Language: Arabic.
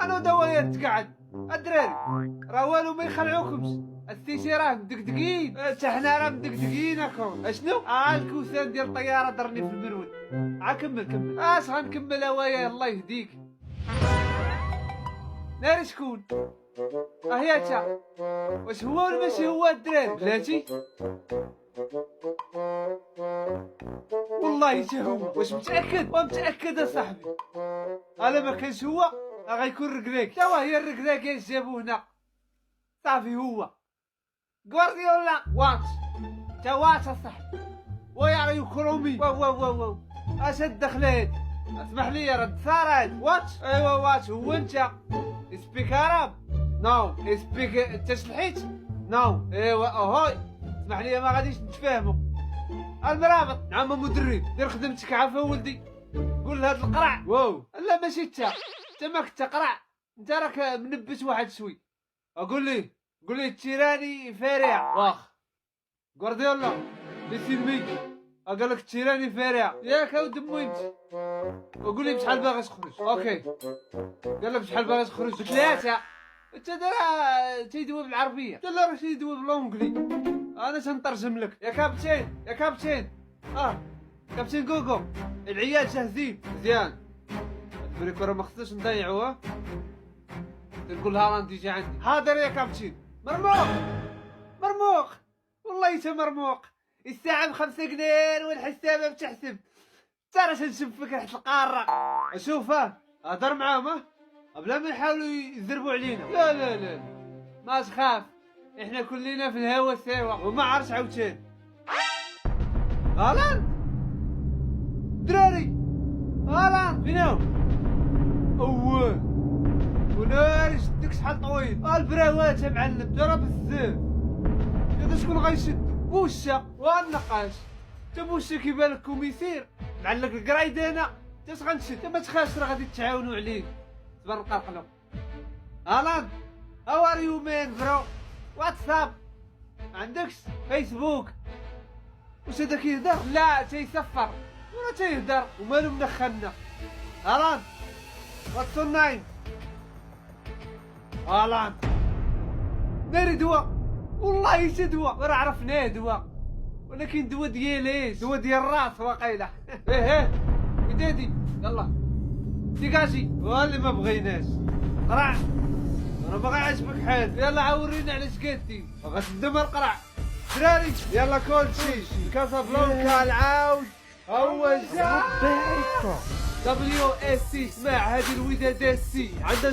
الو دوايا تقعد الدراري راه والو ما يخلعوكمش. السيسي راه مدقدقين حتى حنا راه مدقدقين اكون. اشنو؟ الكوسان ديال الطياره ضرني في المرود. كمل اش غنكمل اوايا الله يهديك. ناري شكون؟ هي تا واش هو ولا ماشي هو الدراري؟ بلاتي والله حتى هو. واش متاكد؟ ومتاكد اصاحبي الا ما كانش هو غيكون ركراك. تا هي الركراكه جابو هنا صافي. هو غوارديولا واتش تا واتش اصاحبي. ويا يكرومي واو اش الدخلات؟ اسمح لي رد صارت واتش. ايوا واتش هو انت سبيك عرب؟ نو سبيك تشلحيت؟ نو ايوا هاي اسمح لي ما غاديش نتفاهموا. المرابط نعم مدرب دير خدمتك عافا ولدي. قول لهاد القرع واو لا ماشي انت ما كنت قرع انت راك منبت واحد شوي. قول لي التيراني فارع واخ غوارديولا ليسيلمي قال لك التيراني فارع ياك اود مهمتي. وقول لي بشحال باغي تخرج؟ اوكي قال لك بشحال باغي تخرج؟ بثلاثه. انت دابا تيدوي بالعربيه انت لا راه تيدوي بالونجلي. انا تنترجم لك يا كابتن كابتن كوكو العيال جاهزين مزيان. الفريق راه ما خصناش نضيعوها. تنقول هالاند يجي عندي حاضر يا كابتن. مرموق والله تا مرموق. الساعه ب5 قنير والحسابه بتحسب. انت راه تنشوفك ريحه القاره. شوف هضر معاهم بلا ما يحاولوا يزربوا علينا. لا ما تخاف احنا كلنا في الهوا سوا وما عرفش عاوتاني. هالاند دراري هالاند فينو اوه وناري شدك شحال طويل. البراوات يا معلم ترى بزاف. هذا شكون غيشد؟ بوشا والنقاش. تا بوشا كيبان لك كوميسير معلق القرايد. انا اش غنشد؟ ما تخافش راه غادي تتعاونوا عليه. تبارك القلب. هالاند هاو ار يو مان برو واتساب ما عندكش فيسبوك؟ واش هذا كيهدر؟ لا تيسفر ولا تيهدر ومالو مدخلنا. هالاند واتس يور نايم؟ هالاند ناري دواء والله حتى دواء وراه عرفناه دواء ولكن دواء ديال ايش؟ دواء ديال الراس واقيلا. ايه ودادي يلا ديكاجي. واللي ما بغيناش قرع انا باغي عاجبك حال. يلا عاورينا علاش قادتي غتندم القرع دراري. يلا كلشي كازابلانكا العاود هو جا WSC. اسمع هذه الودادات سي عندها